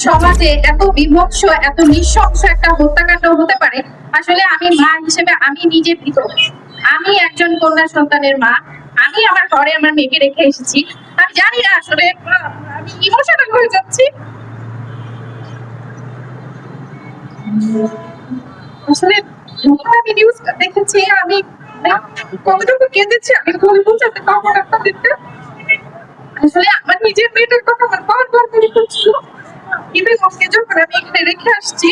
সমাজে এত বিভৎস, এত নৃশংস একটা হত্যাকাণ্ড হতে পারে, আসলে আমি মা হিসেবে আমি নিজে ভীত। আমি একজন কন্যা সন্তানের মা। আমি আমার ঘরে আমার মেয়েকে রেখে এসেছি। আমি জানি না আসলে আমি ইমোশনাল হয়ে যাচ্ছি। আসলে যখন আমি নিউজটা দেখেছি, আমি কতটুকু কেঁদেছি আমি বলে বোঝাতে পারবো না আপনাদেরকে। আসলে আমার নিজের মেয়েটার কথা আমার বারবার মনে পড়ছিল। কিন্তু ওকে যখন আমি এখানে রেখে আসছি,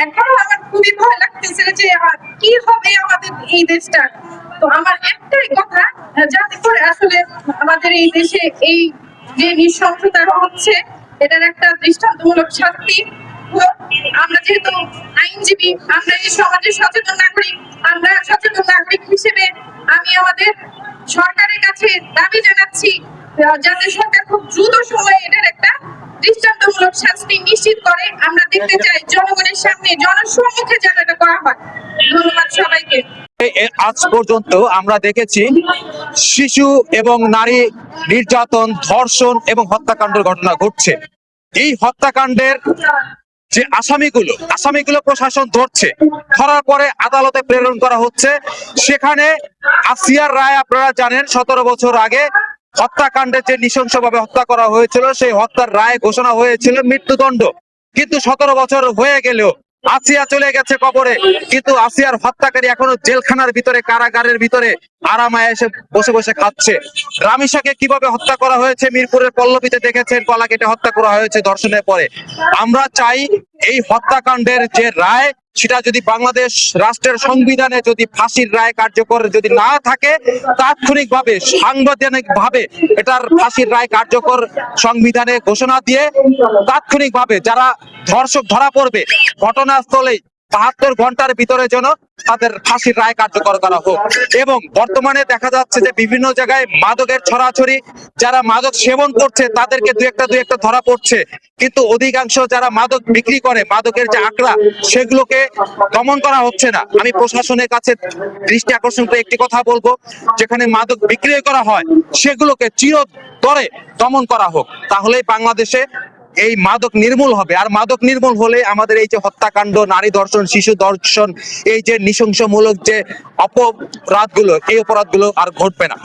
এখনো আমার খুবই ভয় লাগতেছে যে কি হবে আমাদের এই দেশটা। তো আমার একটাই কথা, যাতে করে আসলে আমাদের এই দেশে এই যে নৃশংসতা হচ্ছে, এটার একটা দৃষ্টান্তমূলক শাস্তি হোক। আমরা যেহেতু আইনজীবী, আমরা এই সমাজের সচেতন নাগরিক, আমরা সচেতন নাগরিক হিসেবে আমি আমাদের সরকারের কাছে দাবি জানাচ্ছি যাতে সরকার খুব দ্রুত সময়ে এটার একটা দৃষ্টান্তমূলক শাস্তি নিশ্চিত করে। আমরা দেখতে চাই জনগণের সামনে জনসম্মুখে যেন এটা করা হয়। ধন্যবাদ সবাইকে। আজ পর্যন্ত আমরা দেখেছি শিশু এবং নারী নির্যাতন, ধর্ষণ এবং হত্যাকাণ্ডের ঘটনা ঘটছে। এই হত্যাকাণ্ডের যে আসামিগুলো প্রশাসন ধরছে, ধরার পরে আদালতে প্রেরণ করা হচ্ছে। সেখানে আসিয়ার রায় আপনারা জানেন, 17 বছর আগে হত্যাকাণ্ডে যে নৃশংসভাবে হত্যা করা হয়েছিল, সেই হত্যার রায় ঘোষণা হয়েছিল মৃত্যুদণ্ড। কিন্তু 17 বছর হয়ে গেলেও আসিয়া চলে গেছে কবরে, কিন্তু আসিয়ার হত্যাকারী এখনো জেলখানার ভিতরে, কারাগারের ভিতরে আরামায় এসে বসে বসে খাচ্ছে। রামিসাকে কিভাবে হত্যা করা হয়েছে মিরপুরের পল্লবীতে দেখেছেন, গলা কেটে হত্যা করা হয়েছে ধর্ষণের পরে। আমরা চাই এই হত্যাকাণ্ডের যে রায়, সেটা যদি বাংলাদেশ রাষ্ট্রের সংবিধানে যদি ফাঁসির রায় কার্যকর যদি না থাকে, তাৎক্ষণিকভাবে সাংবিধানিকভাবে এটার ফাঁসির রায় কার্যকর সংবিধানে ঘোষণা দিয়ে তাৎক্ষণিকভাবে যারা ধর্ষক ধরা পড়বে ঘটনাস্থলেই 72 ঘন্টার ভিতরে যেন তাদের ফাঁসির রায় কার্যকর করা হোক। এবং বর্তমানে দেখা যাচ্ছে যে বিভিন্ন জায়গায় মাদকের ছড়াছড়ি, যারা মাদক সেবন করছে তাদেরকে দুই একটা ধরা পড়ছে, কিন্তু অধিকাংশ যারা মাদক বিক্রি করে, মাদকের যে আঁকড়া, সেগুলোকে দমন করা হচ্ছে না। আমি প্রশাসনের কাছে দৃষ্টি আকর্ষণ করে একটি কথা বলবো, যেখানে মাদক বিক্রি করা হয় সেগুলোকে চিরতরে দমন করা হোক, তাহলেই বাংলাদেশে এই মাদক নির্মূল হবে। আর মাদক নির্মূল হলে আমাদের এই যে হত্যাকাণ্ড, নারী ধর্ষণ, শিশু ধর্ষণ, এই যে নৃশংসমূলক যে অপরাধগুলো, এই অপরাধগুলো আর ঘটবে না।